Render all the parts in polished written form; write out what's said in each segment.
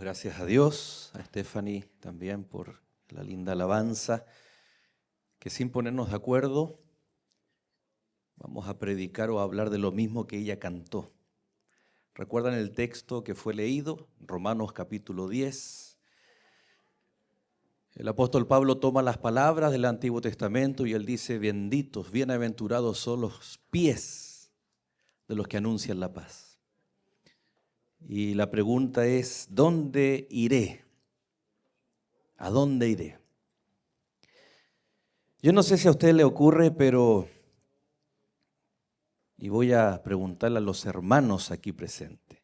Gracias a Dios, a Stephanie también por la linda alabanza, que sin ponernos de acuerdo vamos a predicar o a hablar de lo mismo que ella cantó. ¿Recuerdan el texto que fue leído? Romanos capítulo 10. El apóstol Pablo toma las palabras del Antiguo Testamento y él dice: benditos, bienaventurados son los pies de los que anuncian la paz. Y la pregunta es: ¿dónde iré? ¿A dónde iré? Yo no sé si a usted le ocurre, pero, y voy a preguntarle a los hermanos aquí presentes,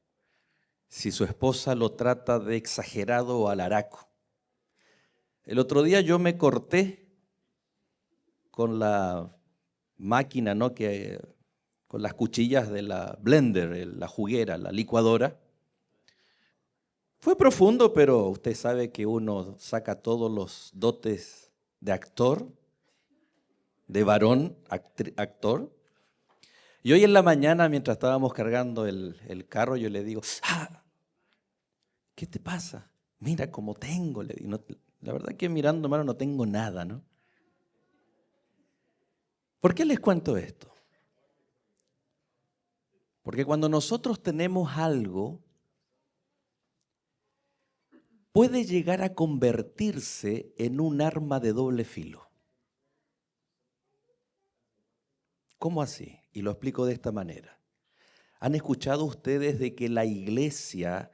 si su esposa lo trata de exagerado o alaraco. El otro día yo me corté con la máquina, ¿no? Con las cuchillas de la blender, la juguera, la licuadora. Fue profundo, pero usted sabe que uno saca todos los dotes de actor, de varón, actor. Y hoy en la mañana, mientras estábamos cargando el carro, yo le digo: ¿qué te pasa? Mira cómo tengo. Le digo, no, la verdad que mirando, hermano, no tengo nada, ¿no? ¿Por qué les cuento esto? Porque cuando nosotros tenemos algo, puede llegar a convertirse en un arma de doble filo. ¿Cómo así? Y lo explico de esta manera. ¿Han escuchado ustedes de que la iglesia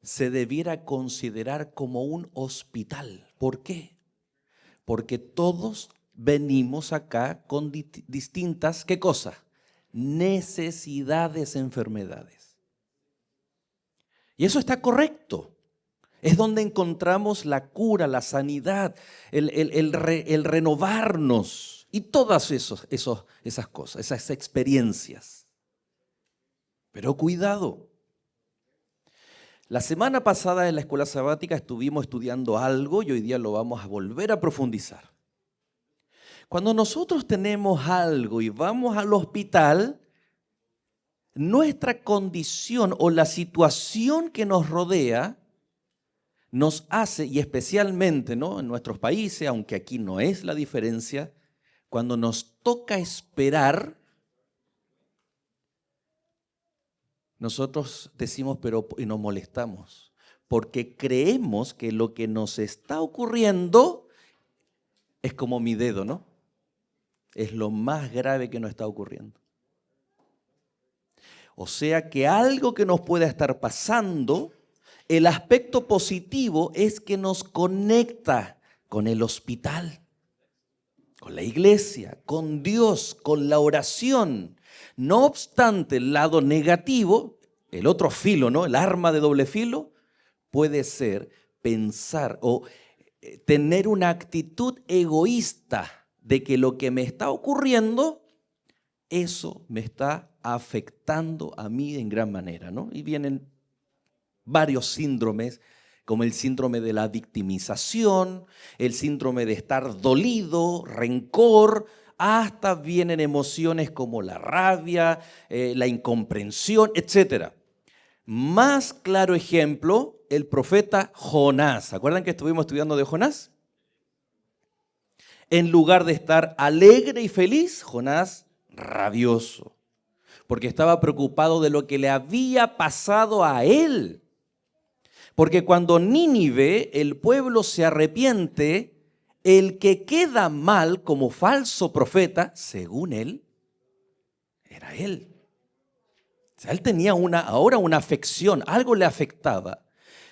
se debiera considerar como un hospital? ¿Por qué? Porque todos venimos acá con distintas, ¿qué cosa? Necesidades, enfermedades. Y eso está correcto. Es donde encontramos la cura, la sanidad, el renovarnos y todas esas cosas, esas experiencias. Pero cuidado. La semana pasada en la escuela sabática estuvimos estudiando algo y hoy día lo vamos a volver a profundizar. Cuando nosotros tenemos algo y vamos al hospital, nuestra condición o la situación que nos rodea nos hace, y especialmente, ¿no?, en nuestros países, aunque aquí no es la diferencia, cuando nos toca esperar, nosotros decimos y nos molestamos, porque creemos que lo que nos está ocurriendo es como mi dedo, ¿no? Es lo más grave que nos está ocurriendo. O sea que algo que nos pueda estar pasando, el aspecto positivo es que nos conecta con el hospital, con la iglesia, con Dios, con la oración. No obstante, el lado negativo, el otro filo, ¿no?, el arma de doble filo, puede ser pensar o tener una actitud egoísta de que lo que me está ocurriendo, eso me está afectando a mí en gran manera, ¿no? Y vienen varios síndromes, como el síndrome de la victimización, el síndrome de estar dolido, rencor, hasta vienen emociones como la rabia, la incomprensión, etc. Más claro ejemplo, el profeta Jonás. ¿Se acuerdan que estuvimos estudiando de Jonás? En lugar de estar alegre y feliz, Jonás rabioso, porque estaba preocupado de lo que le había pasado a él. Porque cuando Nínive, el pueblo se arrepiente, el que queda mal como falso profeta, según él, era él. O sea, él tenía ahora una afección, algo le afectaba.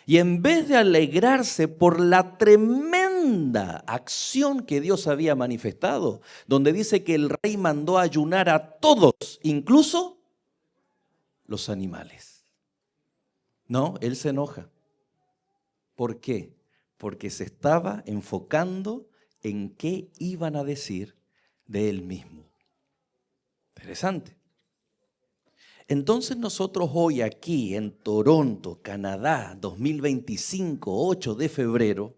Y en vez de alegrarse por la tremenda acción que Dios había manifestado, donde dice que el rey mandó ayunar a todos, incluso los animales. No, él se enoja. ¿Por qué? Porque se estaba enfocando en qué iban a decir de él mismo. Interesante. Entonces nosotros hoy aquí en Toronto, Canadá, 2025, 8 de febrero,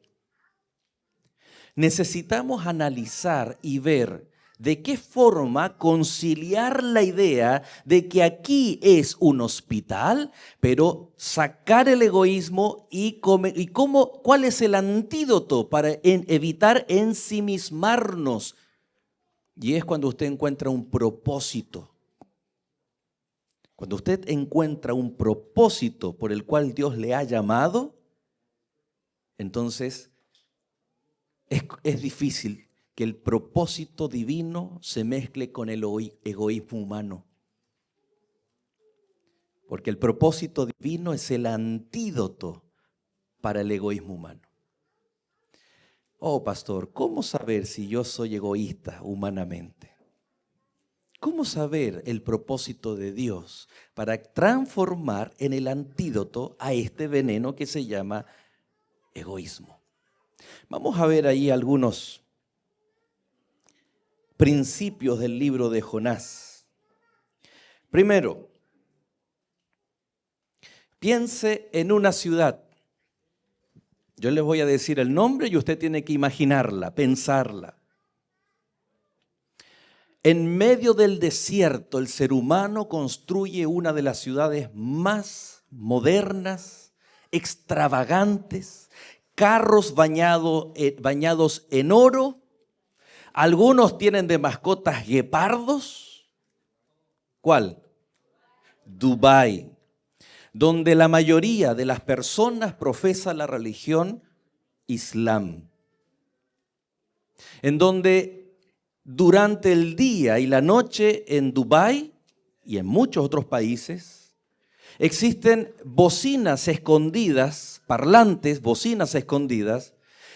necesitamos analizar y ver ¿De qué forma conciliar la idea de que aquí es un hospital, pero sacar el egoísmo cuál es el antídoto para evitar ensimismarnos? Y es cuando usted encuentra un propósito. Cuando usted encuentra un propósito por el cual Dios le ha llamado, entonces es difícil que el propósito divino se mezcle con el egoísmo humano. Porque el propósito divino es el antídoto para el egoísmo humano. Oh, pastor, ¿cómo saber si yo soy egoísta humanamente? ¿Cómo saber el propósito de Dios para transformar en el antídoto a este veneno que se llama egoísmo? Vamos a ver ahí algunos principios del libro de Jonás. Primero, piense en una ciudad. Yo les voy a decir el nombre y usted tiene que imaginarla, pensarla. En medio del desierto, el ser humano construye una de las ciudades más modernas, extravagantes, carros bañados en oro. Algunos tienen de mascotas guepardos. ¿Cuál? Dubái, donde la mayoría de las personas profesa la religión islam. En donde durante el día y la noche en Dubái y en muchos otros países existen bocinas escondidas, parlantes, bocinas escondidas,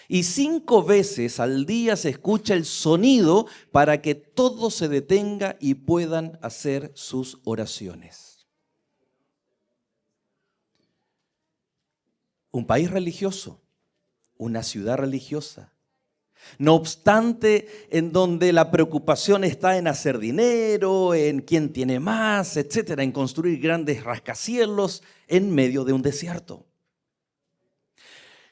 y 5 veces al día se escucha el sonido para que todo se detenga y puedan hacer sus oraciones. Un país religioso, una ciudad religiosa. No obstante, en donde la preocupación está en hacer dinero, en quién tiene más, etcétera, en construir grandes rascacielos en medio de un desierto.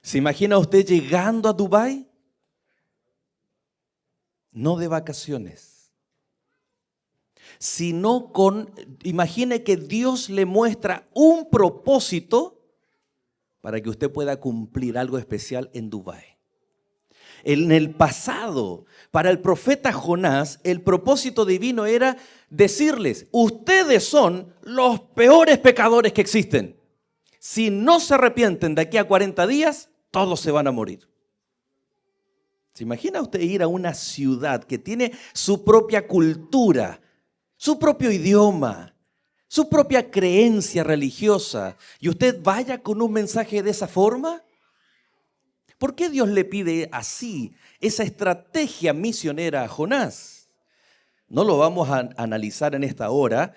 ¿Se imagina usted llegando a Dubái? No de vacaciones, sino imagine que Dios le muestra un propósito para que usted pueda cumplir algo especial en Dubái. En el pasado, para el profeta Jonás, el propósito divino era decirles: ustedes son los peores pecadores que existen. Si no se arrepienten de aquí a 40 días, todos se van a morir. ¿Se imagina usted ir a una ciudad que tiene su propia cultura, su propio idioma, su propia creencia religiosa, y usted vaya con un mensaje de esa forma? ¿Por qué Dios le pide así esa estrategia misionera a Jonás? No lo vamos a analizar en esta hora,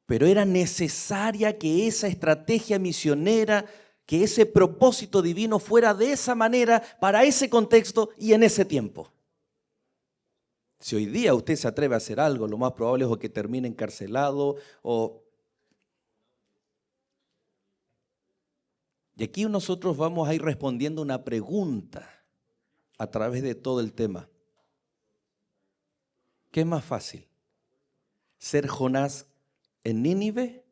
pero era necesaria que esa estrategia misionera, que ese propósito divino fuera de esa manera, para ese contexto y en ese tiempo. Si hoy día usted se atreve a hacer algo, lo más probable es que termine encarcelado Y aquí nosotros vamos a ir respondiendo una pregunta a través de todo el tema. ¿Qué es más fácil? ¿Ser Jonás en Nínive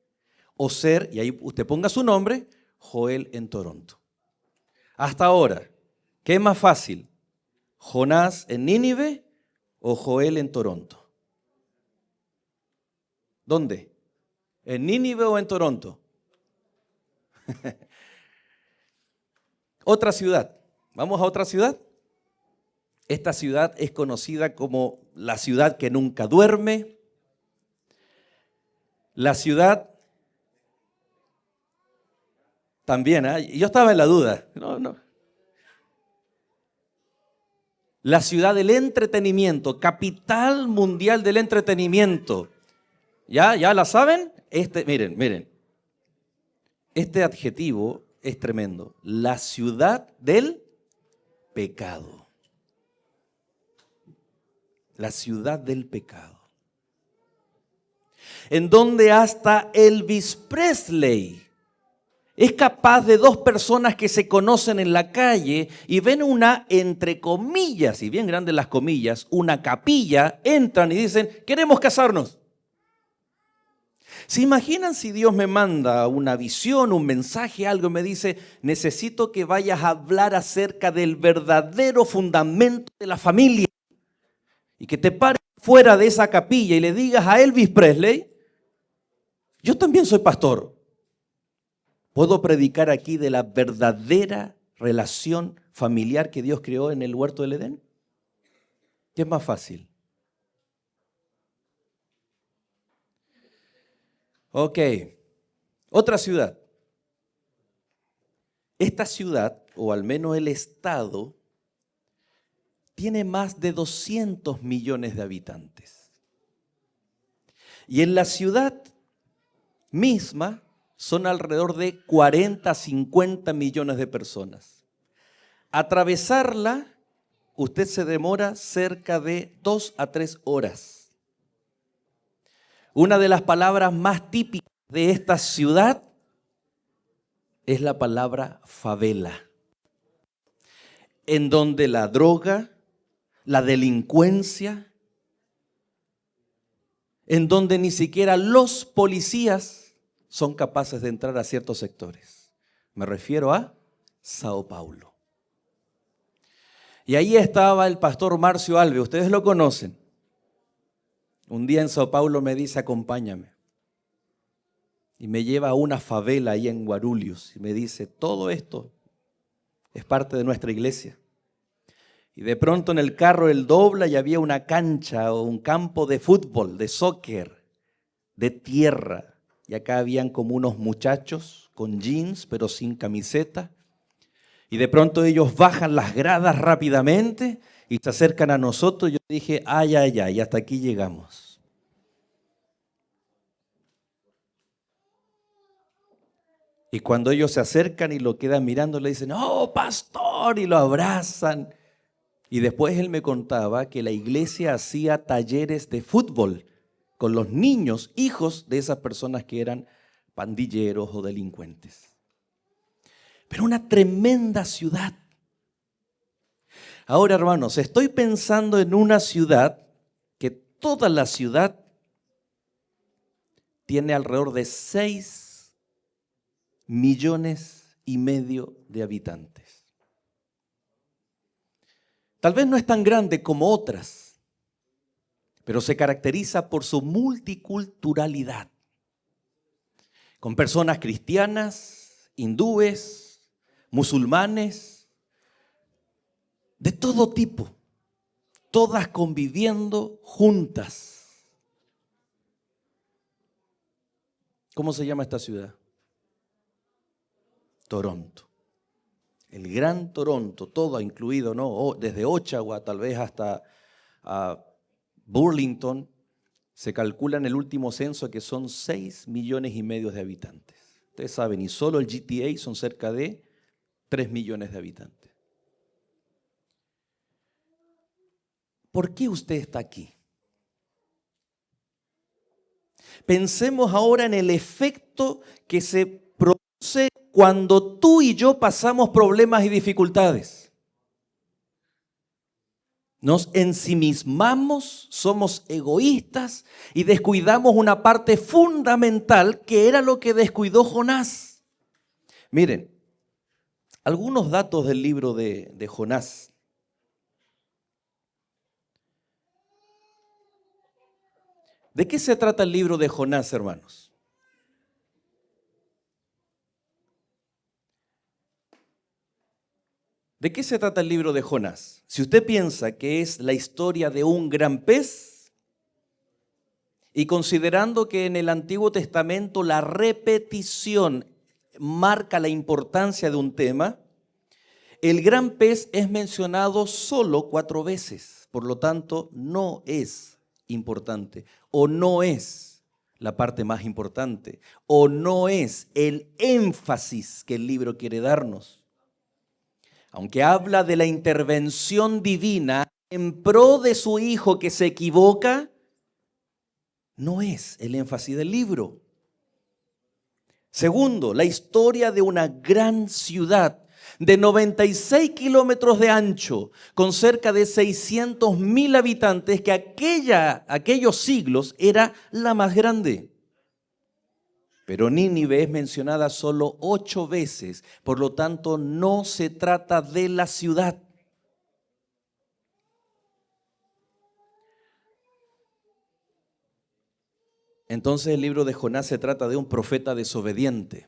o ser, y ahí usted ponga su nombre, Joel en Toronto? Hasta ahora, ¿qué es más fácil? ¿Jonás en Nínive o Joel en Toronto? ¿Dónde? ¿En Nínive o en Toronto? Otra ciudad. ¿Vamos a otra ciudad? Esta ciudad es conocida como la ciudad que nunca duerme. La ciudad también, yo estaba en la duda. No. La ciudad del entretenimiento, capital mundial del entretenimiento. ¿Ya la saben? Miren. Este adjetivo es tremendo. La ciudad del pecado. La ciudad del pecado. En donde hasta Elvis Presley Es capaz de dos personas que se conocen en la calle y ven una, entre comillas, y bien grandes las comillas, una capilla, entran y dicen, queremos casarnos. ¿Se imaginan si Dios me manda una visión, un mensaje, algo y me dice, necesito que vayas a hablar acerca del verdadero fundamento de la familia? Y que te pares fuera de esa capilla y le digas a Elvis Presley, yo también soy pastor. ¿Puedo predicar aquí de la verdadera relación familiar que Dios creó en el huerto del Edén? ¿Qué es más fácil? Ok, otra ciudad. Esta ciudad, o al menos el estado, tiene más de 200 millones de habitantes. Y en la ciudad misma son alrededor de 40, 50 millones de personas. Atravesarla, usted se demora cerca de 2 a 3 horas. Una de las palabras más típicas de esta ciudad es la palabra favela, en donde la droga, la delincuencia, en donde ni siquiera los policías son capaces de entrar a ciertos sectores. Me refiero a Sao Paulo. Y ahí estaba el pastor Marcio Alves, ustedes lo conocen. Un día en Sao Paulo me dice, acompáñame. Y me lleva a una favela ahí en Guarulhos y me dice, todo esto es parte de nuestra iglesia. Y de pronto en el carro él dobla y había una cancha o un campo de fútbol, de soccer, de tierra. Y acá habían como unos muchachos con jeans pero sin camiseta. Y de pronto ellos bajan las gradas rápidamente y se acercan a nosotros. Yo dije, ay, ay, ay, hasta aquí llegamos. Y cuando ellos se acercan y lo quedan mirando, le dicen, oh, pastor, y lo abrazan. Y después él me contaba que la iglesia hacía talleres de fútbol con los niños, hijos de esas personas que eran pandilleros o delincuentes. Pero una tremenda ciudad. Ahora, hermanos, estoy pensando en una ciudad que toda la ciudad tiene alrededor de 6,5 millones de habitantes. Tal vez no es tan grande como otras, pero se caracteriza por su multiculturalidad, con personas cristianas, hindúes, musulmanes, de todo tipo, todas conviviendo juntas. ¿Cómo se llama esta ciudad? Toronto. El Gran Toronto, todo incluido, ¿no? Desde Oshawa tal vez hasta Burlington, se calcula en el último censo que son 6,5 millones de habitantes. Ustedes saben, y solo el GTA son cerca de 3 millones de habitantes. ¿Por qué usted está aquí? Pensemos ahora en el efecto que se produce cuando tú y yo pasamos problemas y dificultades. Nos ensimismamos, somos egoístas y descuidamos una parte fundamental que era lo que descuidó Jonás. Miren, algunos datos del libro de Jonás. ¿De qué se trata el libro de Jonás, hermanos? ¿De qué se trata el libro de Jonás? Si usted piensa que es la historia de un gran pez, y considerando que en el Antiguo Testamento la repetición marca la importancia de un tema, el gran pez es mencionado solo 4 veces, por lo tanto no es importante, o no es la parte más importante, o no es el énfasis que el libro quiere darnos. Aunque habla de la intervención divina en pro de su hijo que se equivoca, no es el énfasis del libro. Segundo, la historia de una gran ciudad de 96 kilómetros de ancho, con cerca de 600.000 habitantes, que aquellos siglos era la más grande. Pero Nínive es mencionada solo 8 veces, por lo tanto no se trata de la ciudad. Entonces el libro de Jonás se trata de un profeta desobediente.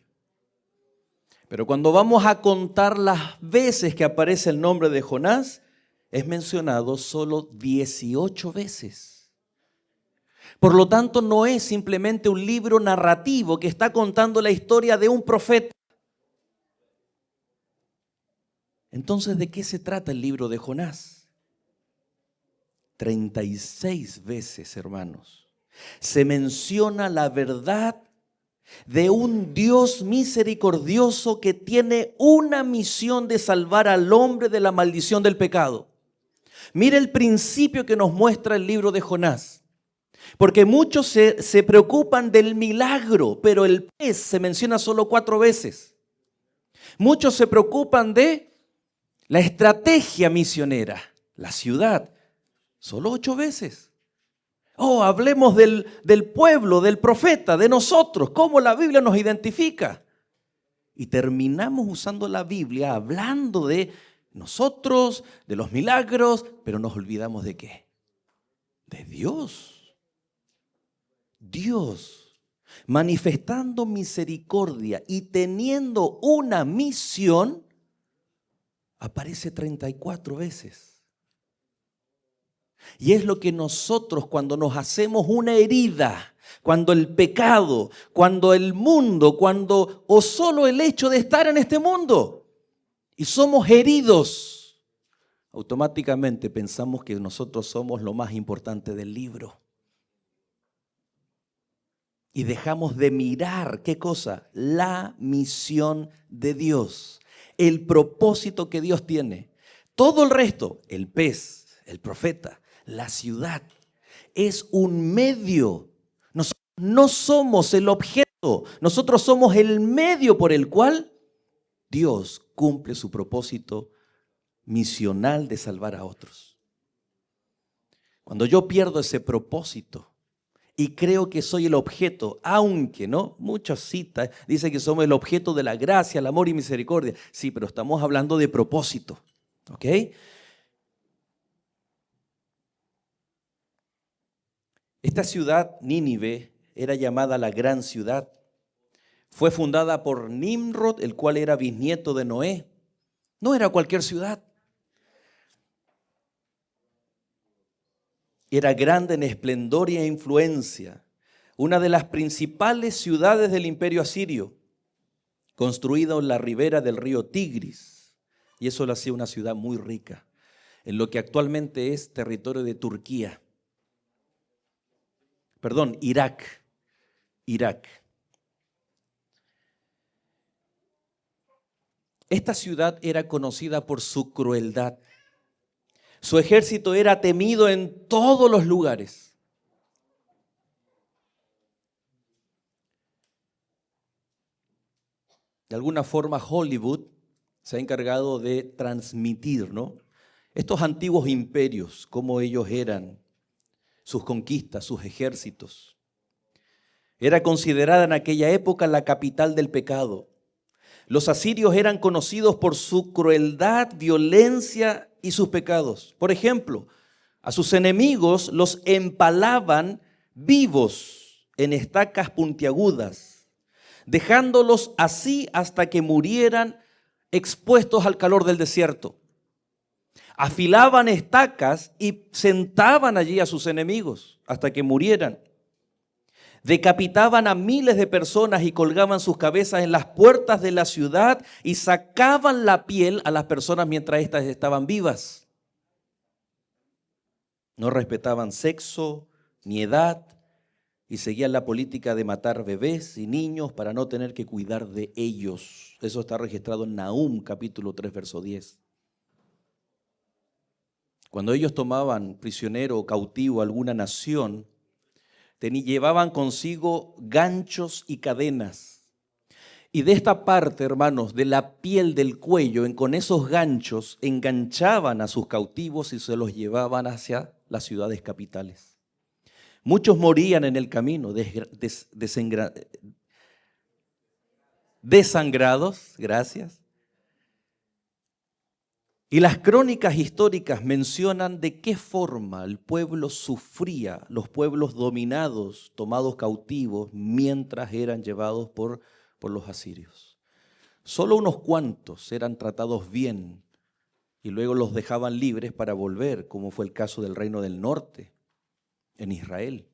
Pero cuando vamos a contar las veces que aparece el nombre de Jonás, es mencionado solo 18 veces. Por lo tanto, no es simplemente un libro narrativo que está contando la historia de un profeta. Entonces, ¿de qué se trata el libro de Jonás? 36 veces, hermanos, se menciona la verdad de un Dios misericordioso que tiene una misión de salvar al hombre de la maldición del pecado. Mire el principio que nos muestra el libro de Jonás. Porque muchos se preocupan del milagro, pero el pez se menciona solo 4 veces. Muchos se preocupan de la estrategia misionera, la ciudad, solo 8 veces. Oh, hablemos del pueblo, del profeta, de nosotros, cómo la Biblia nos identifica. Y terminamos usando la Biblia hablando de nosotros, de los milagros, pero nos olvidamos ¿de qué? De Dios. Dios, manifestando misericordia y teniendo una misión, aparece 34 veces. Y es lo que nosotros, cuando nos hacemos una herida, cuando el pecado, cuando el mundo, o solo el hecho de estar en este mundo y somos heridos, automáticamente pensamos que nosotros somos lo más importante del libro. Y dejamos de mirar, ¿qué cosa? La misión de Dios, el propósito que Dios tiene. Todo el resto, el pez, el profeta, la ciudad, es un medio. Nosotros no somos el objeto, nosotros somos el medio por el cual Dios cumple su propósito misional de salvar a otros. Cuando yo pierdo ese propósito y creo que soy el objeto, aunque no, muchas citas dicen que somos el objeto de la gracia, el amor y misericordia. Sí, pero estamos hablando de propósito, ¿ok? Esta ciudad, Nínive, era llamada la gran ciudad. Fue fundada por Nimrod, el cual era bisnieto de Noé. No era cualquier ciudad. Era grande en esplendor y influencia. Una de las principales ciudades del imperio asirio, construida en la ribera del río Tigris. Y eso la hacía una ciudad muy rica, en lo que actualmente es territorio de Turquía. Perdón, Irak. Esta ciudad era conocida por su crueldad. Su ejército era temido en todos los lugares. De alguna forma Hollywood se ha encargado de transmitir, ¿no?, estos antiguos imperios, cómo ellos eran, sus conquistas, sus ejércitos. Era considerada en aquella época la capital del pecado. Los asirios eran conocidos por su crueldad, violencia y sus pecados. Por ejemplo, a sus enemigos los empalaban vivos en estacas puntiagudas, dejándolos así hasta que murieran expuestos al calor del desierto. Afilaban estacas y sentaban allí a sus enemigos hasta que murieran. Decapitaban a miles de personas y colgaban sus cabezas en las puertas de la ciudad y sacaban la piel a las personas mientras éstas estaban vivas. No respetaban sexo ni edad y seguían la política de matar bebés y niños para no tener que cuidar de ellos. Eso está registrado en Nahum, capítulo 3, verso 10. Cuando ellos tomaban prisionero o cautivo a alguna nación, llevaban consigo ganchos y cadenas. Y de esta parte, hermanos, de la piel del cuello, con esos ganchos, enganchaban a sus cautivos y se los llevaban hacia las ciudades capitales. Muchos morían en el camino, desangrados, gracias. Y las crónicas históricas mencionan de qué forma el pueblo sufría, los pueblos dominados, tomados cautivos, mientras eran llevados por los asirios. Solo unos cuantos eran tratados bien y luego los dejaban libres para volver, como fue el caso del Reino del Norte en Israel.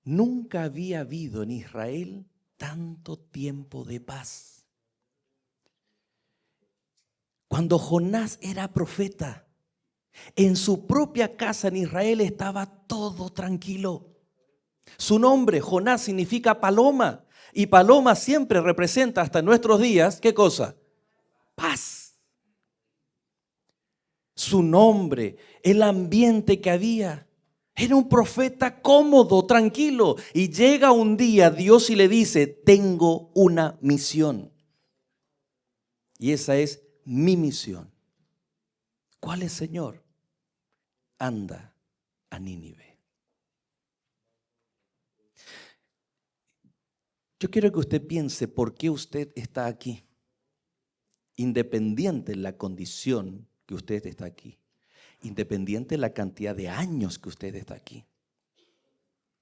Nunca había habido en Israel tanto tiempo de paz. Cuando Jonás era profeta, en su propia casa en Israel estaba todo tranquilo. Su nombre, Jonás, significa paloma. Y paloma siempre representa hasta nuestros días, ¿qué cosa? Paz. Su nombre, el ambiente que había. Era un profeta cómodo, tranquilo. Y llega un día Dios y le dice, tengo una misión. Y esa es mi misión. ¿Cuál es, Señor? Anda a Nínive. Yo quiero que usted piense por qué usted está aquí, independiente de la condición que usted está aquí, independiente de la cantidad de años que usted está aquí.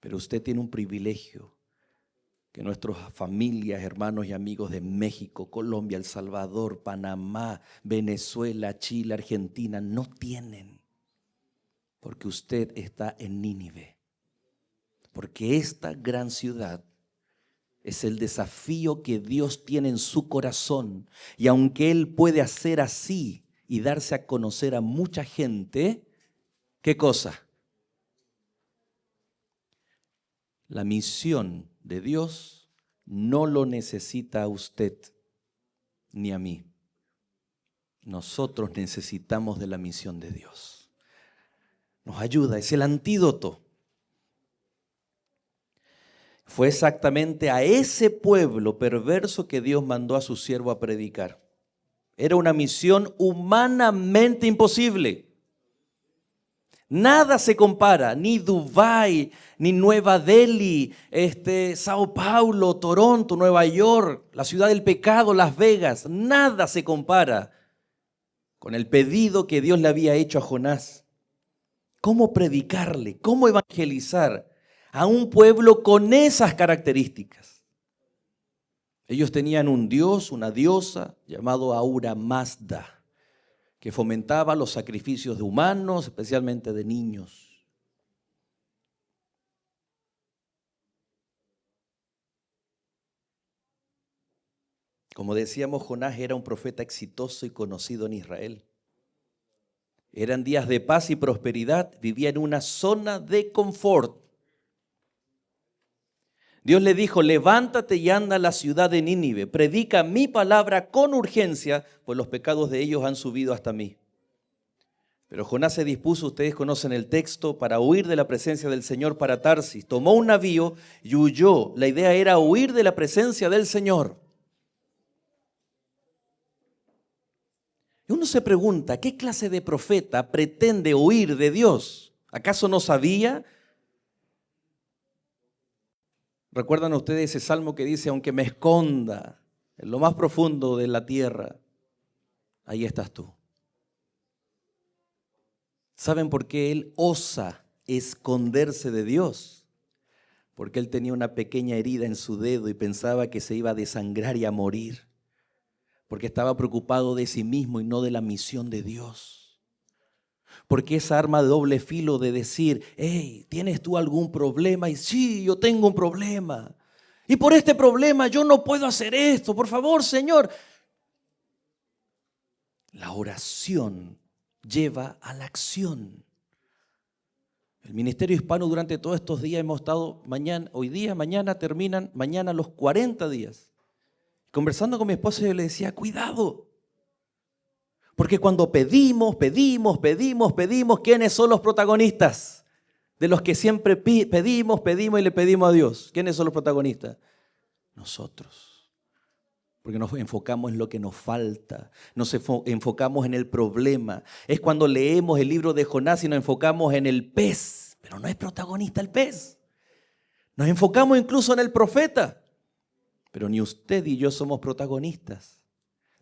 Pero usted tiene un privilegio que nuestras familias, hermanos y amigos de México, Colombia, El Salvador, Panamá, Venezuela, Chile, Argentina no tienen. Porque usted está en Nínive. Porque esta gran ciudad es el desafío que Dios tiene en su corazón. Y aunque Él puede hacer así y darse a conocer a mucha gente, ¿qué cosa? La misión de Dios no lo necesita a usted ni a mí. Nosotros necesitamos de la misión de Dios. Nos ayuda, es el antídoto. Fue exactamente a ese pueblo perverso que Dios mandó a su siervo a predicar. Era una misión humanamente imposible. Nada se compara, ni Dubái, ni Nueva Delhi, Sao Paulo, Toronto, Nueva York, la ciudad del pecado, Las Vegas. Nada se compara con el pedido que Dios le había hecho a Jonás. ¿Cómo predicarle? ¿Cómo evangelizar a un pueblo con esas características? Ellos tenían un dios, una diosa, llamado Ahura Mazda, que fomentaba los sacrificios de humanos, especialmente de niños. Como decíamos, Jonás era un profeta exitoso y conocido en Israel. Eran días de paz y prosperidad, vivía en una zona de confort. Dios le dijo, levántate y anda a la ciudad de Nínive, predica mi palabra con urgencia, pues los pecados de ellos han subido hasta mí. Pero Jonás se dispuso, ustedes conocen el texto, para huir de la presencia del Señor para Tarsis. Tomó un navío y huyó. La idea era huir de la presencia del Señor. Y uno se pregunta, ¿qué clase de profeta pretende huir de Dios? ¿Acaso no sabía? ¿Recuerdan ustedes ese salmo que dice, aunque me esconda en lo más profundo de la tierra, ahí estás tú? ¿Saben por qué él osa esconderse de Dios? Porque él tenía una pequeña herida en su dedo y pensaba que se iba a desangrar y a morir. Porque estaba preocupado de sí mismo y no de la misión de Dios. Porque esa arma de doble filo de decir, hey, ¿tienes tú algún problema? Y sí, yo tengo un problema. Y por este problema yo no puedo hacer esto. Por favor, Señor. La oración lleva a la acción. El Ministerio Hispano durante todos estos días hemos estado hoy día, mañana terminan, mañana los 40 días. Conversando con mi esposa yo le decía, cuidado. Porque cuando pedimos, ¿quiénes son los protagonistas? De los que siempre pedimos y le pedimos a Dios. ¿Quiénes son los protagonistas? Nosotros. Porque nos enfocamos en lo que nos falta, nos enfocamos en el problema. Es cuando leemos el libro de Jonás y nos enfocamos en el pez, pero no es protagonista el pez. Nos enfocamos incluso en el profeta, pero ni usted y yo somos protagonistas.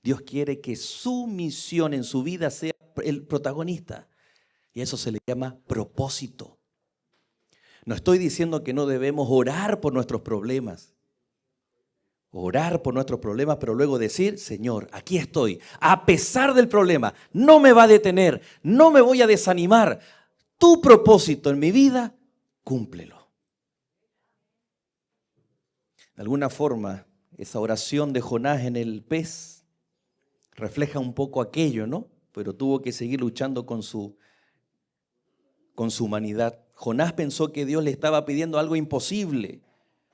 Dios quiere que su misión en su vida sea el protagonista. Y a eso se le llama propósito. No estoy diciendo que no debemos orar por nuestros problemas. Orar por nuestros problemas, pero luego decir, Señor, aquí estoy. A pesar del problema, no me va a detener, no me voy a desanimar. Tu propósito en mi vida, cúmplelo. De alguna forma, esa oración de Jonás en el pez refleja un poco aquello, ¿no? Pero tuvo que seguir luchando con su humanidad. Jonás pensó que Dios le estaba pidiendo algo imposible.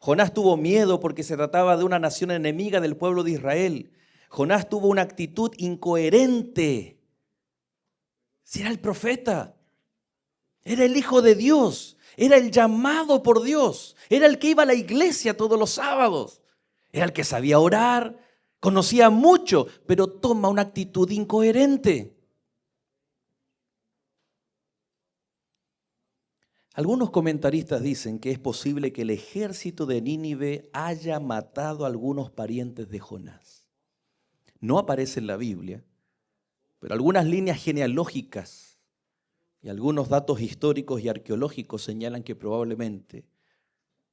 Jonás tuvo miedo porque se trataba de una nación enemiga del pueblo de Israel. Jonás tuvo una actitud incoherente. Si era el profeta, era el hijo de Dios, era el llamado por Dios, era el que iba a la iglesia todos los sábados, era el que sabía orar, conocía mucho, pero toma una actitud incoherente. Algunos comentaristas dicen que es posible que el ejército de Nínive haya matado a algunos parientes de Jonás. No aparece en la Biblia, pero algunas líneas genealógicas y algunos datos históricos y arqueológicos señalan que probablemente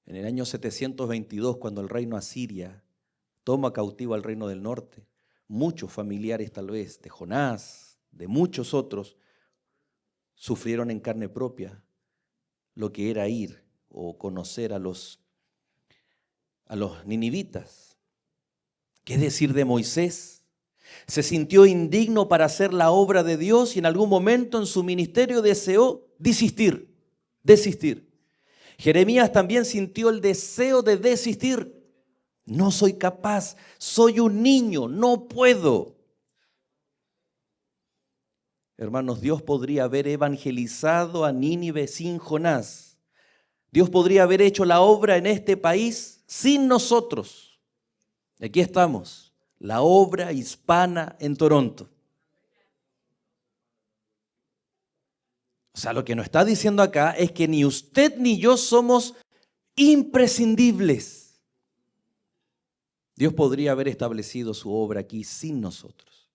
en el año 722, cuando el reino asiria toma cautivo al reino del norte, muchos familiares tal vez de Jonás, de muchos otros, sufrieron en carne propia lo que era ir o conocer a los ninivitas. ¿Qué decir de Moisés? Se sintió indigno para hacer la obra de Dios y en algún momento en su ministerio deseó desistir. Jeremías también sintió el deseo de desistir. No soy capaz, soy un niño, no puedo. Hermanos, Dios podría haber evangelizado a Nínive sin Jonás. Dios podría haber hecho la obra en este país sin nosotros. Aquí estamos, la obra hispana en Toronto. O sea, lo que nos está diciendo acá es que ni usted ni yo somos imprescindibles. Dios podría haber establecido su obra aquí sin nosotros.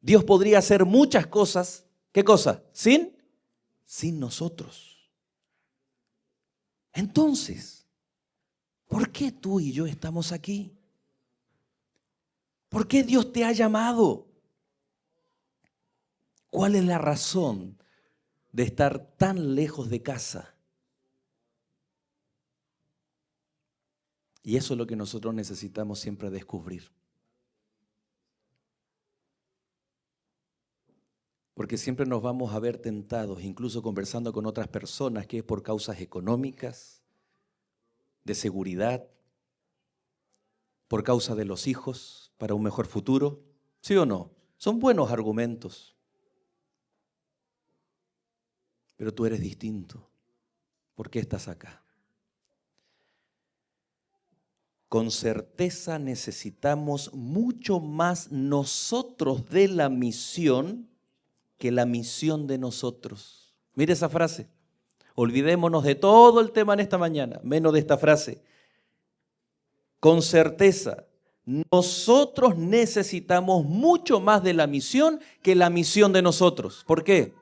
Dios podría hacer muchas cosas. ¿Qué cosa? Sin nosotros. Entonces, ¿por qué tú y yo estamos aquí? ¿Por qué Dios te ha llamado? ¿Cuál es la razón de estar tan lejos de casa? Y eso es lo que nosotros necesitamos siempre descubrir. Porque siempre nos vamos a ver tentados, incluso conversando con otras personas, que es por causas económicas, de seguridad, por causa de los hijos, para un mejor futuro. ¿Sí o no? Son buenos argumentos. Pero tú eres distinto. ¿Por qué estás acá? Con certeza necesitamos mucho más nosotros de la misión que la misión de nosotros. Mire esa frase. Olvidémonos de todo el tema en esta mañana, menos de esta frase. Con certeza, nosotros necesitamos mucho más de la misión que la misión de nosotros. ¿Por qué?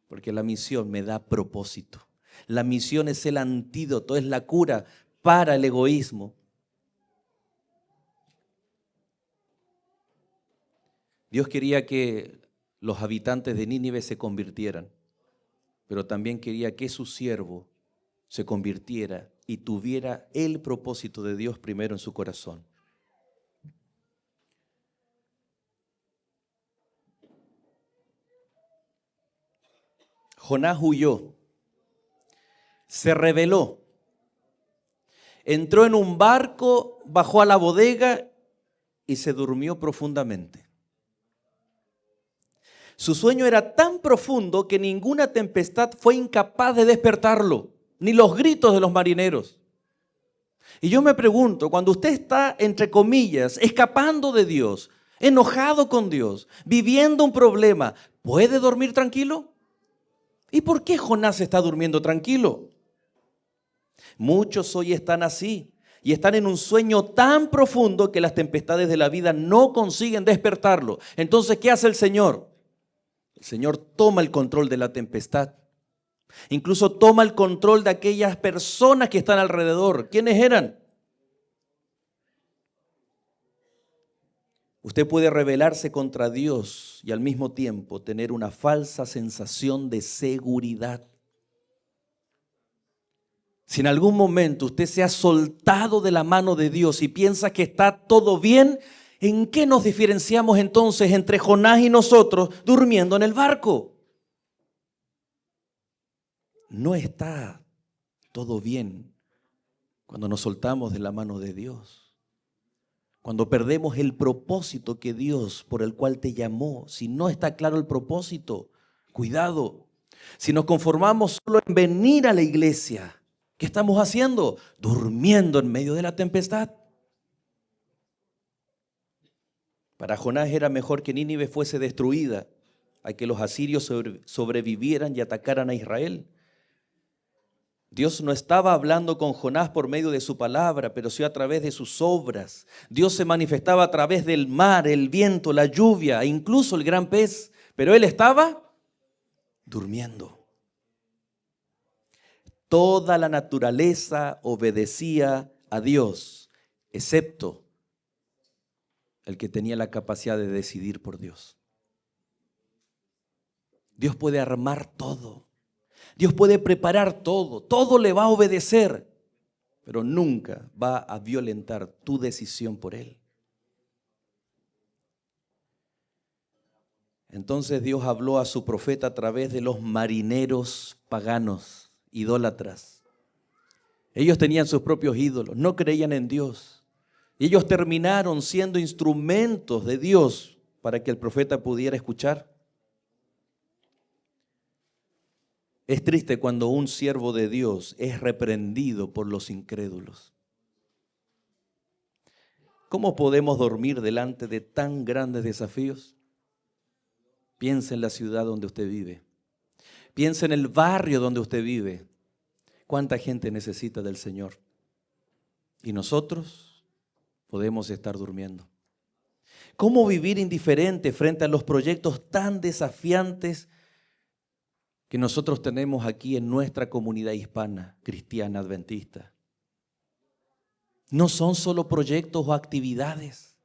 Porque la misión me da propósito. La misión es el antídoto, es la cura para el egoísmo. Dios quería que los habitantes de Nínive se convirtieran, pero también quería que su siervo se convirtiera y tuviera el propósito de Dios primero en su corazón. Jonás huyó, se rebeló, entró en un barco, bajó a la bodega y se durmió profundamente. Su sueño era tan profundo que ninguna tempestad fue incapaz de despertarlo, ni los gritos de los marineros. Y yo me pregunto, cuando usted está, entre comillas, escapando de Dios, enojado con Dios, viviendo un problema, ¿puede dormir tranquilo? ¿Y por qué Jonás está durmiendo tranquilo? Muchos hoy están así y están en un sueño tan profundo que las tempestades de la vida no consiguen despertarlo. Entonces, ¿qué hace el Señor? El Señor toma el control de la tempestad. Incluso toma el control de aquellas personas que están alrededor. ¿Quiénes eran? Usted puede rebelarse contra Dios y al mismo tiempo tener una falsa sensación de seguridad. Si en algún momento usted se ha soltado de la mano de Dios y piensa que está todo bien, ¿en qué nos diferenciamos entonces entre Jonás y nosotros durmiendo en el barco? No está todo bien cuando nos soltamos de la mano de Dios. Cuando perdemos el propósito que Dios por el cual te llamó. Si no está claro el propósito, cuidado. Si nos conformamos solo en venir a la iglesia, ¿qué estamos haciendo? Durmiendo en medio de la tempestad. Para Jonás era mejor que Nínive fuese destruida a que los asirios sobrevivieran y atacaran a Israel. Dios no estaba hablando con Jonás por medio de su palabra, pero sí a través de sus obras. Dios se manifestaba a través del mar, el viento, la lluvia e incluso el gran pez, pero él estaba durmiendo. Toda la naturaleza obedecía a Dios, excepto el que tenía la capacidad de decidir por Dios. Dios puede armar todo. Dios puede preparar todo. Todo le va a obedecer, pero nunca va a violentar tu decisión por Él. Entonces Dios habló a su profeta a través de los marineros paganos, idólatras. Ellos tenían sus propios ídolos, no creían en Dios. Y ellos terminaron siendo instrumentos de Dios para que el profeta pudiera escuchar. Es triste cuando un siervo de Dios es reprendido por los incrédulos. ¿Cómo podemos dormir delante de tan grandes desafíos? Piensa en la ciudad donde usted vive. Piensa en el barrio donde usted vive. ¿Cuánta gente necesita del Señor? Y nosotros podemos estar durmiendo. ¿Cómo vivir indiferente frente a los proyectos tan desafiantes que nosotros tenemos aquí en nuestra comunidad hispana, cristiana, adventista? No son solo proyectos o actividades,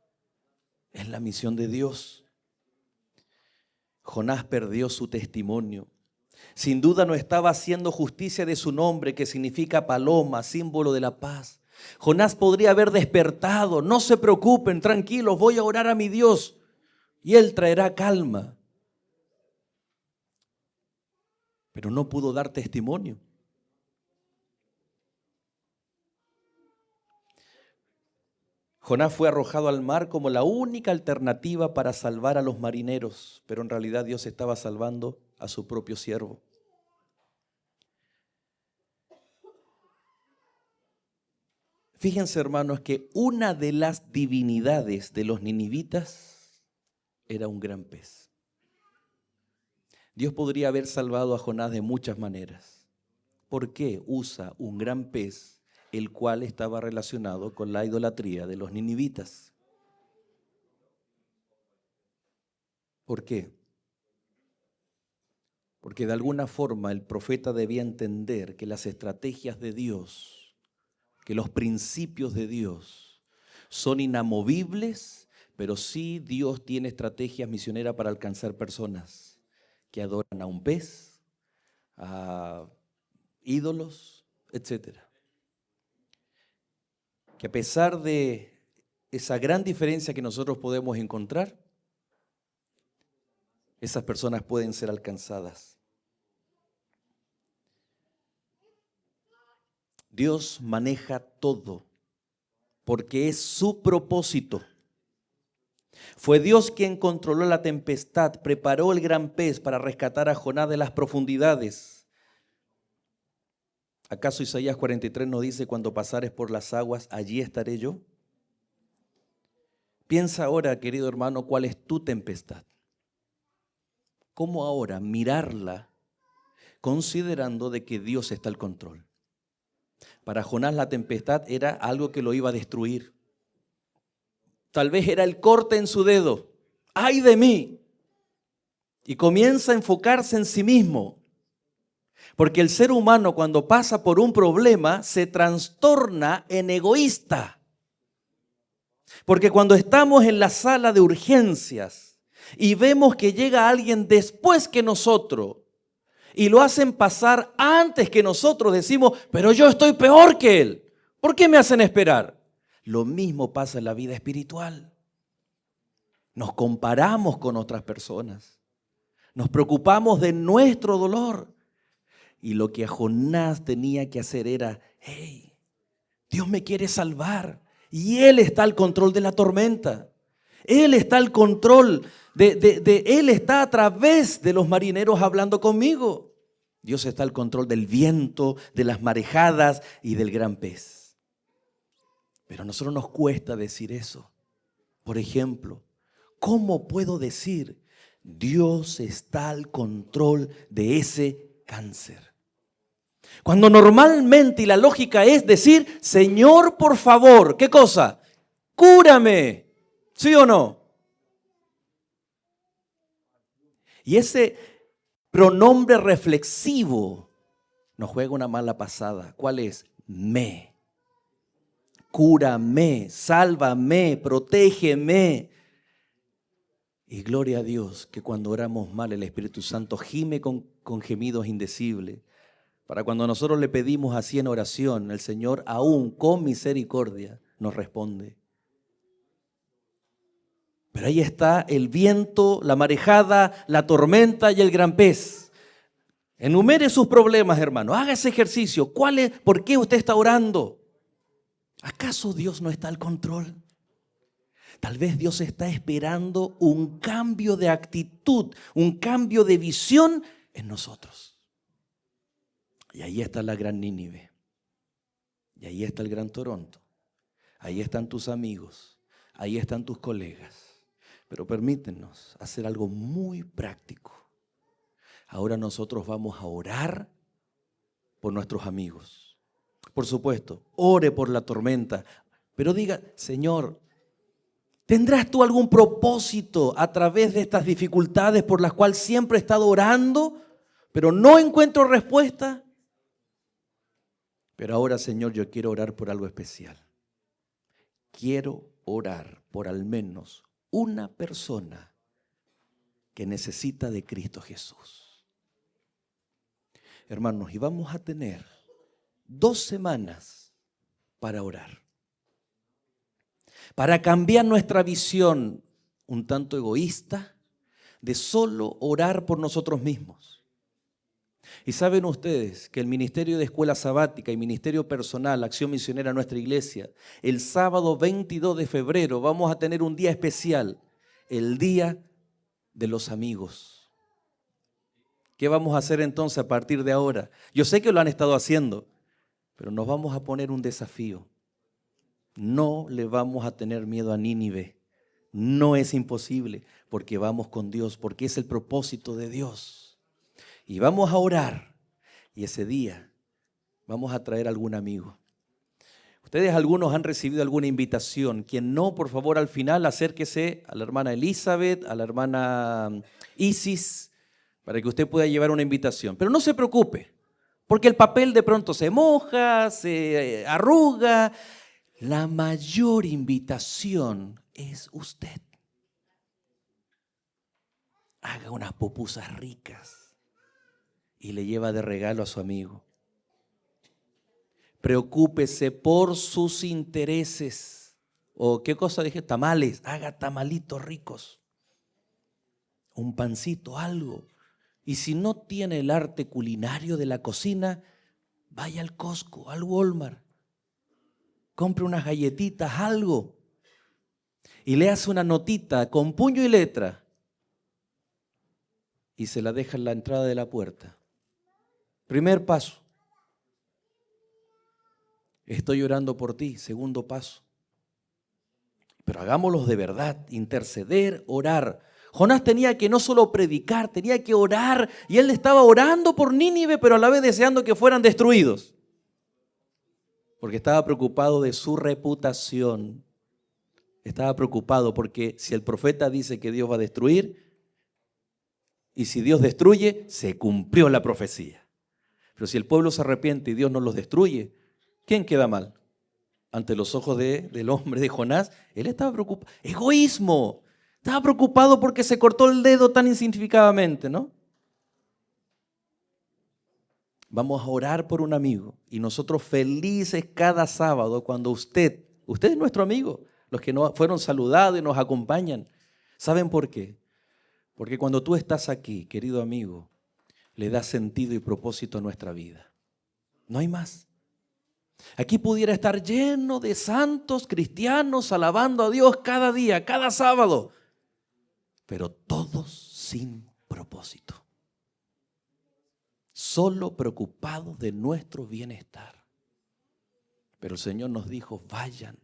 es la misión de Dios. Jonás perdió su testimonio. Sin duda no estaba haciendo justicia de su nombre, que significa paloma, símbolo de la paz. Jonás podría haber despertado: no se preocupen, tranquilos, voy a orar a mi Dios y Él traerá calma. Pero no pudo dar testimonio. Jonás fue arrojado al mar como la única alternativa para salvar a los marineros, pero en realidad Dios estaba salvando a su propio siervo. Fíjense, hermanos, que una de las divinidades de los ninivitas era un gran pez. Dios podría haber salvado a Jonás de muchas maneras. ¿Por qué usa un gran pez, el cual estaba relacionado con la idolatría de los ninivitas? ¿Por qué? Porque de alguna forma el profeta debía entender que las estrategias de Dios, que los principios de Dios son inamovibles, pero sí Dios tiene estrategias misioneras para alcanzar personas que adoran a un pez, a ídolos, etcétera. Que a pesar de esa gran diferencia que nosotros podemos encontrar, esas personas pueden ser alcanzadas. Dios maneja todo porque es su propósito. Fue Dios quien controló la tempestad, preparó el gran pez para rescatar a Jonás de las profundidades. ¿Acaso Isaías 43 nos dice, cuando pasares por las aguas, allí estaré yo? Piensa ahora, querido hermano, cuál es tu tempestad. ¿Cómo ahora mirarla considerando de que Dios está al control? Para Jonás la tempestad era algo que lo iba a destruir. Tal vez era el corte en su dedo. ¡Ay de mí! Y comienza a enfocarse en sí mismo. Porque el ser humano, cuando pasa por un problema, se trastorna en egoísta. Porque cuando estamos en la sala de urgencias y vemos que llega alguien después que nosotros y lo hacen pasar antes que nosotros, decimos, pero yo estoy peor que él. ¿Por qué me hacen esperar? Lo mismo pasa en la vida espiritual. Nos comparamos con otras personas. Nos preocupamos de nuestro dolor. Y lo que a Jonás tenía que hacer era, hey, Dios me quiere salvar. Y Él está al control de la tormenta. Él está al control Él está a través de los marineros hablando conmigo. Dios está al control del viento, de las marejadas y del gran pez. Pero a nosotros nos cuesta decir eso. Por ejemplo, ¿cómo puedo decir Dios está al control de ese cáncer? Cuando normalmente y la lógica es decir, Señor, por favor, ¿qué cosa? Cúrame, ¿sí o no? Y ese pronombre reflexivo nos juega una mala pasada. ¿Cuál es? Me. Cúrame, sálvame, protégeme. Y gloria a Dios que cuando oramos mal el Espíritu Santo gime con gemidos indecibles. Para cuando nosotros le pedimos así en oración, el Señor aún con misericordia nos responde. Pero ahí está el viento, la marejada, la tormenta y el gran pez. Enumere sus problemas, hermano. Haga ese ejercicio. ¿Por qué usted está orando? ¿Acaso Dios no está al control? Tal vez Dios está esperando un cambio de actitud, un cambio de visión en nosotros. Y ahí está la gran Nínive. Y ahí está el gran Toronto. Ahí están tus amigos. Ahí están tus colegas. Pero permítenos hacer algo muy práctico. Ahora nosotros vamos a orar por nuestros amigos. Por supuesto, ore por la tormenta. Pero diga, Señor, ¿tendrás tú algún propósito a través de estas dificultades por las cuales siempre he estado orando, pero no encuentro respuesta? Pero ahora, Señor, yo quiero orar por algo especial. Quiero orar por al menos una persona que necesita de Cristo Jesús. Hermanos, y vamos a tener 2 semanas para orar. Para cambiar nuestra visión un tanto egoísta de solo orar por nosotros mismos. Y saben ustedes que el Ministerio de Escuela Sabática y Ministerio Personal, Acción Misionera en nuestra iglesia, el sábado 22 de febrero vamos a tener un día especial, el Día de los Amigos. ¿Qué vamos a hacer entonces a partir de ahora? Yo sé que lo han estado haciendo, pero nos vamos a poner un desafío. No le vamos a tener miedo a Nínive. No es imposible, porque vamos con Dios, porque es el propósito de Dios. Y vamos a orar, y ese día vamos a traer algún amigo. Ustedes algunos han recibido alguna invitación. Quien no, por favor, al final acérquese a la hermana Elizabeth, a la hermana Isis, para que usted pueda llevar una invitación. Pero no se preocupe, porque el papel de pronto se moja, se arruga. La mayor invitación es usted. Haga unas pupusas ricas y le lleva de regalo a su amigo. Preocúpese por sus intereses. ¿O qué cosa dije? Tamales. Haga tamalitos ricos. Un pancito, algo. Y si no tiene el arte culinario de la cocina, vaya al Costco, al Walmart. Compre unas galletitas, algo. y le hace una notita con puño y letra y se la deja en la entrada de la puerta. Primer paso. Estoy orando por ti. Segundo paso. Pero hagámoslo de verdad, interceder, orar. Jonás tenía que no solo predicar, tenía que orar. Y él estaba orando por Nínive, pero a la vez deseando que fueran destruidos. Porque estaba preocupado de su reputación. Estaba preocupado porque si el profeta dice que Dios va a destruir, y si Dios destruye, se cumplió la profecía. Pero si el pueblo se arrepiente y Dios no los destruye, ¿quién queda mal? Ante los ojos del hombre de Jonás, él estaba preocupado. Egoísmo. Estaba preocupado porque se cortó el dedo tan insignificadamente, ¿no? Vamos a orar por un amigo y nosotros felices cada sábado cuando usted es nuestro amigo, los que no fueron saludados y nos acompañan. ¿Saben por qué? Porque cuando tú estás aquí, querido amigo, le das sentido y propósito a nuestra vida. No hay más. Aquí pudiera estar lleno de santos cristianos alabando a Dios cada día, cada sábado, pero todos sin propósito. Solo preocupados de nuestro bienestar. Pero el Señor nos dijo, vayan,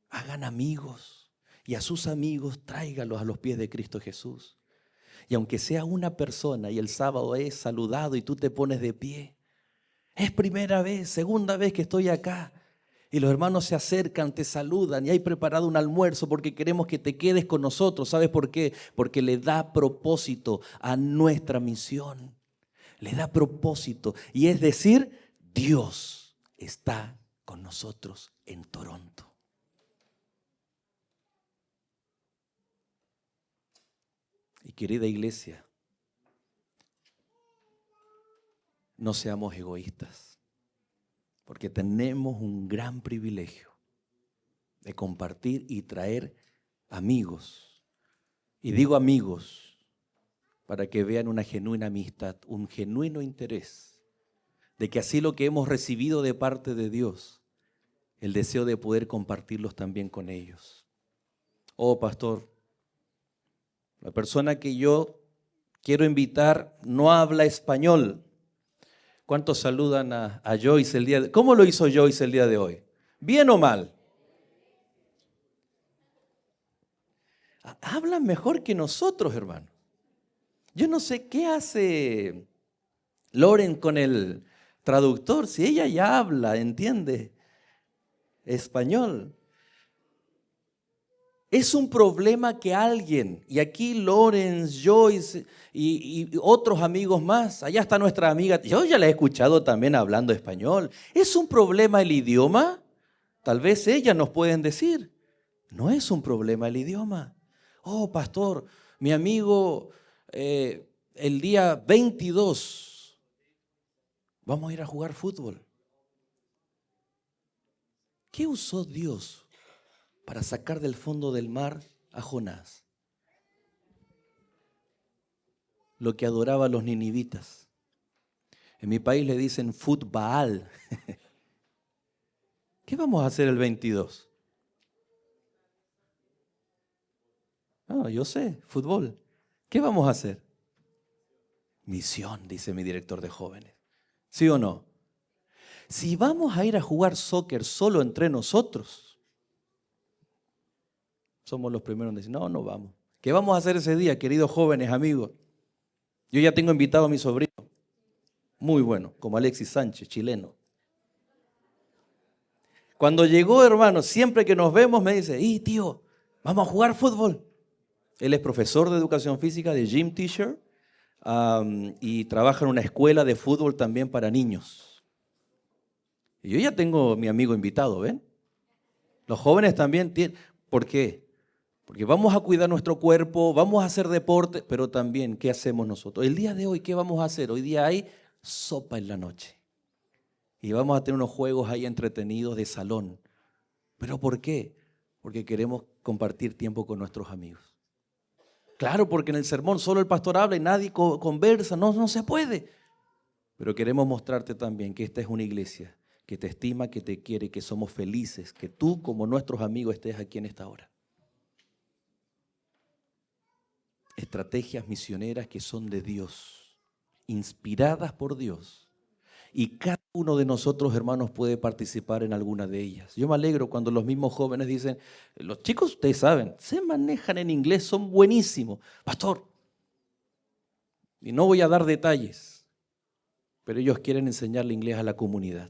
hagan amigos y a sus amigos tráigalos a los pies de Cristo Jesús. Y aunque sea una persona y el sábado es saludado y tú te pones de pie, es primera vez, segunda vez que estoy acá y los hermanos se acercan, te saludan y hay preparado un almuerzo porque queremos que te quedes con nosotros. ¿Sabes por qué? Porque le da propósito a nuestra misión. Le da propósito y es decir, Dios está con nosotros en Toronto. Y querida iglesia, no seamos egoístas, porque tenemos un gran privilegio de compartir y traer amigos. Y digo amigos para que vean una genuina amistad, un genuino interés, de que así lo que hemos recibido de parte de Dios, el deseo de poder compartirlos también con ellos. Oh, pastor, la persona que yo quiero invitar no habla español. ¿Cuántos saludan a Joyce el día de hoy? ¿Cómo lo hizo Joyce el día de hoy? ¿Bien o mal? Hablan mejor que nosotros, hermano. Yo no sé qué hace Loren con el traductor, si ella ya habla, entiende español. Es un problema que alguien, y aquí Lawrence, Joyce y otros amigos más, allá está nuestra amiga, yo ya la he escuchado también hablando español. ¿Es un problema el idioma? Tal vez ellas nos pueden decir. No es un problema el idioma. Oh, pastor, mi amigo, el día 22 vamos a ir a jugar fútbol. ¿Qué usó Dios para sacar del fondo del mar a Jonás? Lo que adoraban los ninivitas. En mi país le dicen fútbol. ¿Qué vamos a hacer el 22? No, yo sé, fútbol. ¿Qué vamos a hacer? Misión, dice mi director de jóvenes. ¿Sí o no? Si vamos a ir a jugar soccer solo entre nosotros, somos los primeros en decir, no, no vamos. ¿Qué vamos a hacer ese día, queridos jóvenes, amigos? Yo ya tengo invitado a mi sobrino, muy bueno, como Alexis Sánchez, chileno. Cuando llegó, hermano, siempre que nos vemos me dice, tío, vamos a jugar fútbol. Él es profesor de educación física, de gym teacher, y trabaja en una escuela de fútbol también para niños. Y yo ya tengo mi amigo invitado, ¿ven? Los jóvenes también tienen. ¿Por qué? Porque vamos a cuidar nuestro cuerpo, vamos a hacer deporte, pero también, ¿qué hacemos nosotros? El día de hoy, ¿qué vamos a hacer? Hoy día hay sopa en la noche. Y vamos a tener unos juegos ahí entretenidos de salón. ¿Pero por qué? Porque queremos compartir tiempo con nuestros amigos. Claro, porque en el sermón solo el pastor habla y nadie conversa, no se puede. Pero queremos mostrarte también que esta es una iglesia que te estima, que te quiere, que somos felices, que tú como nuestros amigos estés aquí en esta hora. estrategias misioneras que son de Dios, inspiradas por Dios. Y cada uno de nosotros, hermanos, puede participar en alguna de ellas. Yo me alegro cuando los mismos jóvenes dicen, los chicos, ustedes saben, se manejan en inglés, son buenísimos. Pastor, y no voy a dar detalles, pero ellos quieren enseñarle inglés a la comunidad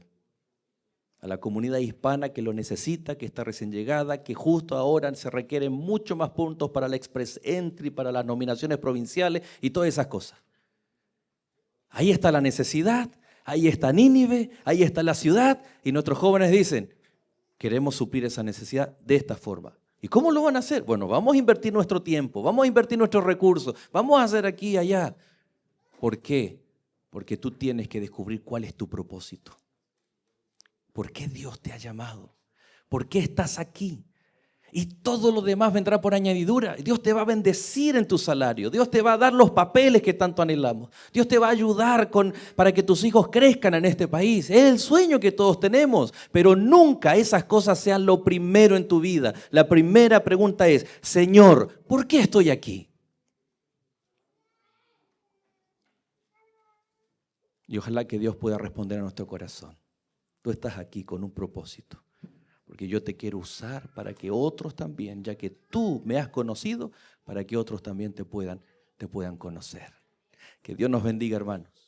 hispana que lo necesita, que está recién llegada, que justo ahora se requieren mucho más puntos para la Express Entry, para las nominaciones provinciales y todas esas cosas. Ahí está la necesidad, ahí está Nínive, ahí está la ciudad, y nuestros jóvenes dicen, queremos suplir esa necesidad de esta forma. ¿Y cómo lo van a hacer? Bueno, vamos a invertir nuestro tiempo, vamos a invertir nuestros recursos, vamos a hacer aquí y allá. ¿Por qué? Porque tú tienes que descubrir cuál es tu propósito. ¿Por qué Dios te ha llamado? ¿Por qué estás aquí? Y todo lo demás vendrá por añadidura. Dios te va a bendecir en tu salario. Dios te va a dar los papeles que tanto anhelamos. Dios te va a ayudar para que tus hijos crezcan en este país. Es el sueño que todos tenemos. Pero nunca esas cosas sean lo primero en tu vida. La primera pregunta es, Señor, ¿por qué estoy aquí? Y ojalá que Dios pueda responder a nuestro corazón. Tú estás aquí con un propósito, porque yo te quiero usar para que otros también, ya que tú me has conocido, para que otros también te puedan conocer. Que Dios nos bendiga, hermanos.